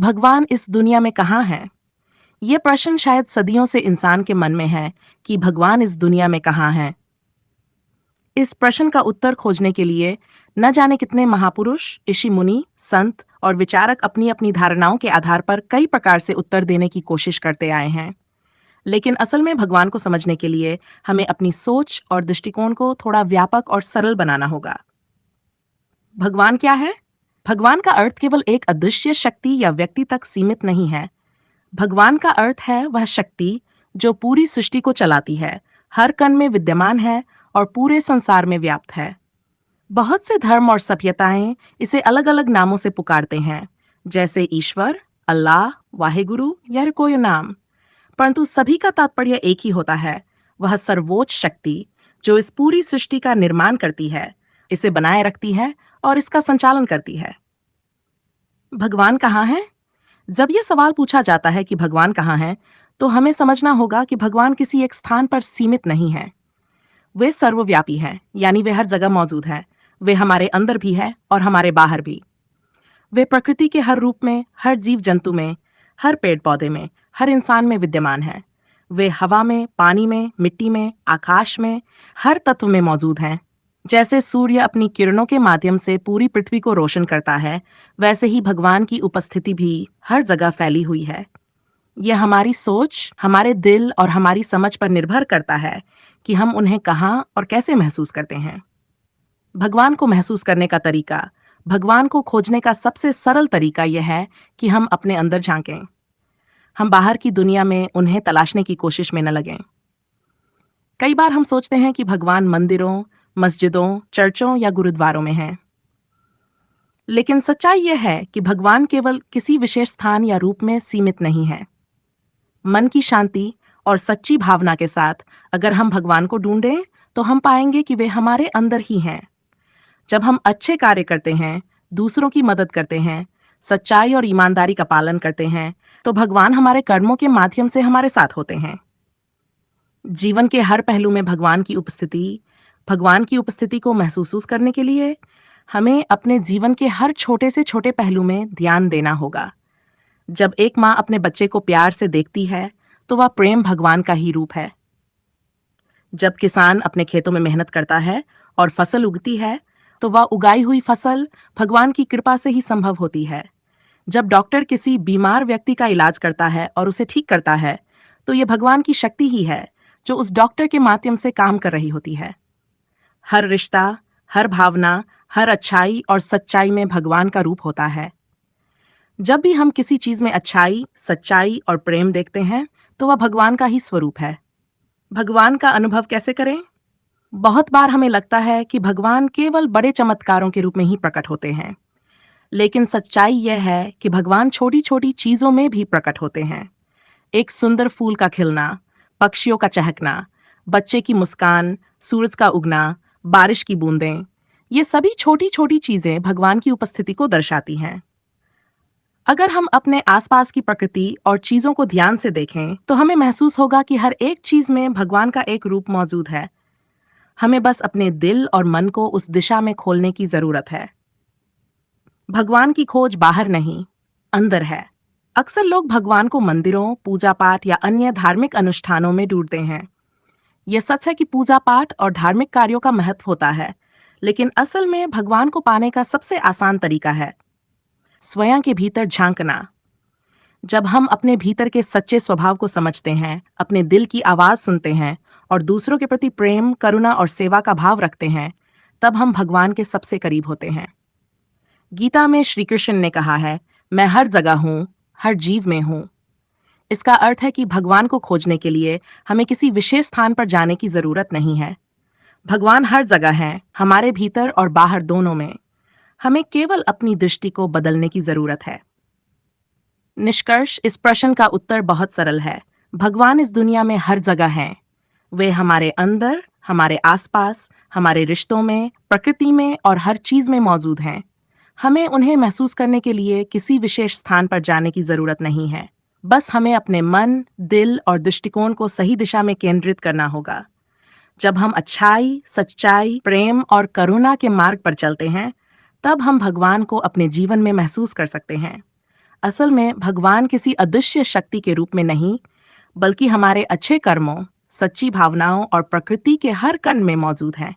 भगवान इस दुनिया में कहाँ है? ये प्रश्न शायद सदियों से इंसान के मन में है कि भगवान इस दुनिया में कहाँ है। इस प्रश्न का उत्तर खोजने के लिए न जाने कितने महापुरुष, ऋषि मुनि, संत और विचारक अपनी अपनी धारणाओं के आधार पर कई प्रकार से उत्तर देने की कोशिश करते आए हैं। लेकिन असल में भगवान को समझने के लिए हमें अपनी सोच और दृष्टिकोण को थोड़ा व्यापक और सरल बनाना होगा। भगवान क्या है? भगवान का अर्थ केवल एक अदृश्य शक्ति या व्यक्ति तक सीमित नहीं है। भगवान का अर्थ है वह शक्ति जो पूरी सृष्टि को चलाती है, हर कण में विद्यमान है और पूरे संसार में व्याप्त है। बहुत से धर्म और सभ्यताएं इसे अलग अलग नामों से पुकारते हैं, जैसे ईश्वर, अल्लाह, वाहेगुरु या कोई नाम। परंतु सभी का तात्पर्य एक ही होता है, वह सर्वोच्च शक्ति जो इस पूरी सृष्टि का निर्माण करती है, इसे बनाए रखती है और इसका संचालन करती है। भगवान कहाँ है? जब यह सवाल पूछा जाता है कि भगवान कहाँ है, तो हमें समझना होगा कि भगवान किसी एक स्थान पर सीमित नहीं है। वे सर्वव्यापी हैं, यानी वे हर जगह मौजूद हैं। वे हमारे अंदर भी है और हमारे बाहर भी। वे प्रकृति के हर रूप में, हर जीव जंतु में, हर पेड़ पौधे में, हर इंसान में विद्यमान है। वे हवा में, पानी में, मिट्टी में, आकाश में, हर तत्व में मौजूद हैं। जैसे सूर्य अपनी किरणों के माध्यम से पूरी पृथ्वी को रोशन करता है, वैसे ही भगवान की उपस्थिति भी हर जगह फैली हुई है। यह हमारी सोच, हमारे दिल और हमारी समझ पर निर्भर करता है कि हम उन्हें कहाँ और कैसे महसूस करते हैं। भगवान को महसूस करने का तरीका, भगवान को खोजने का सबसे सरल तरीका यह है कि हम अपने अंदर झांकें। हम बाहर की दुनिया में उन्हें तलाशने की कोशिश में न लगें। कई बार हम सोचते हैं कि भगवान मंदिरों, मस्जिदों, चर्चों या गुरुद्वारों में हैं। लेकिन सच्चाई यह है कि भगवान केवल किसी विशेष स्थान या रूप में सीमित नहीं है। मन की शांति और सच्ची भावना के साथ अगर हम भगवान को ढूंढें, तो हम पाएंगे कि वे हमारे अंदर ही हैं। जब हम अच्छे कार्य करते हैं, दूसरों की मदद करते हैं, सच्चाई और ईमानदारी का पालन करते हैं, तो भगवान हमारे कर्मों के माध्यम से हमारे साथ होते हैं। जीवन के हर पहलू में भगवान की उपस्थिति को महसूस करने के लिए हमें अपने जीवन के हर छोटे से छोटे पहलू में ध्यान देना होगा। जब एक माँ अपने बच्चे को प्यार से देखती है, तो वह प्रेम भगवान का ही रूप है। जब किसान अपने खेतों में मेहनत करता है और फसल उगती है, तो वह उगाई हुई फसल भगवान की कृपा से ही संभव होती है। जब डॉक्टर किसी बीमार व्यक्ति का इलाज करता है और उसे ठीक करता है, तो यह भगवान की शक्ति ही है जो उस डॉक्टर के माध्यम से काम कर रही होती है। हर रिश्ता, हर भावना, हर अच्छाई और सच्चाई में भगवान का रूप होता है। जब भी हम किसी चीज में अच्छाई, सच्चाई और प्रेम देखते हैं, तो वह भगवान का ही स्वरूप है। भगवान का अनुभव कैसे करें? बहुत बार हमें लगता है कि भगवान केवल बड़े चमत्कारों के रूप में ही प्रकट होते हैं, लेकिन सच्चाई यह है कि भगवान छोटी छोटी चीजों में भी प्रकट होते हैं। एक सुंदर फूल का खिलना, पक्षियों का चहकना, बच्चे की मुस्कान, सूरज का उगना, बारिश की बूंदें, ये सभी छोटी छोटी चीजें भगवान की उपस्थिति को दर्शाती हैं। अगर हम अपने आसपास की प्रकृति और चीजों को ध्यान से देखें, तो हमें महसूस होगा कि हर एक चीज में भगवान का एक रूप मौजूद है। हमें बस अपने दिल और मन को उस दिशा में खोलने की जरूरत है। भगवान की खोज बाहर नहीं, अंदर है। अक्सर लोग भगवान को मंदिरों, पूजा पाठ या अन्य धार्मिक अनुष्ठानों में ढूंढते हैं। यह सच है कि पूजा पाठ और धार्मिक कार्यों का महत्व होता है, लेकिन असल में भगवान को पाने का सबसे आसान तरीका है स्वयं के भीतर झांकना। जब हम अपने भीतर के सच्चे स्वभाव को समझते हैं, अपने दिल की आवाज सुनते हैं और दूसरों के प्रति प्रेम, करुणा और सेवा का भाव रखते हैं, तब हम भगवान के सबसे करीब होते हैं। गीता में श्री कृष्ण ने कहा है, मैं हर जगह हूँ, हर जीव में हूँ। इसका अर्थ है कि भगवान को खोजने के लिए हमें किसी विशेष स्थान पर जाने की जरूरत नहीं है। भगवान हर जगह हैं, हमारे भीतर और बाहर दोनों में। हमें केवल अपनी दृष्टि को बदलने की जरूरत है। निष्कर्ष, इस प्रश्न का उत्तर बहुत सरल है। भगवान इस दुनिया में हर जगह हैं। वे हमारे अंदर, हमारे आसपास, हमारे रिश्तों में, प्रकृति में और हर चीज में मौजूद हैं। हमें उन्हें महसूस करने के लिए किसी विशेष स्थान पर जाने की जरूरत नहीं है। बस हमें अपने मन, दिल और दृष्टिकोण को सही दिशा में केंद्रित करना होगा। जब हम अच्छाई, सच्चाई, प्रेम और करुणा के मार्ग पर चलते हैं, तब हम भगवान को अपने जीवन में महसूस कर सकते हैं। असल में भगवान किसी अदृश्य शक्ति के रूप में नहीं, बल्कि हमारे अच्छे कर्मों, सच्ची भावनाओं और प्रकृति के हर कण में मौजूद हैं।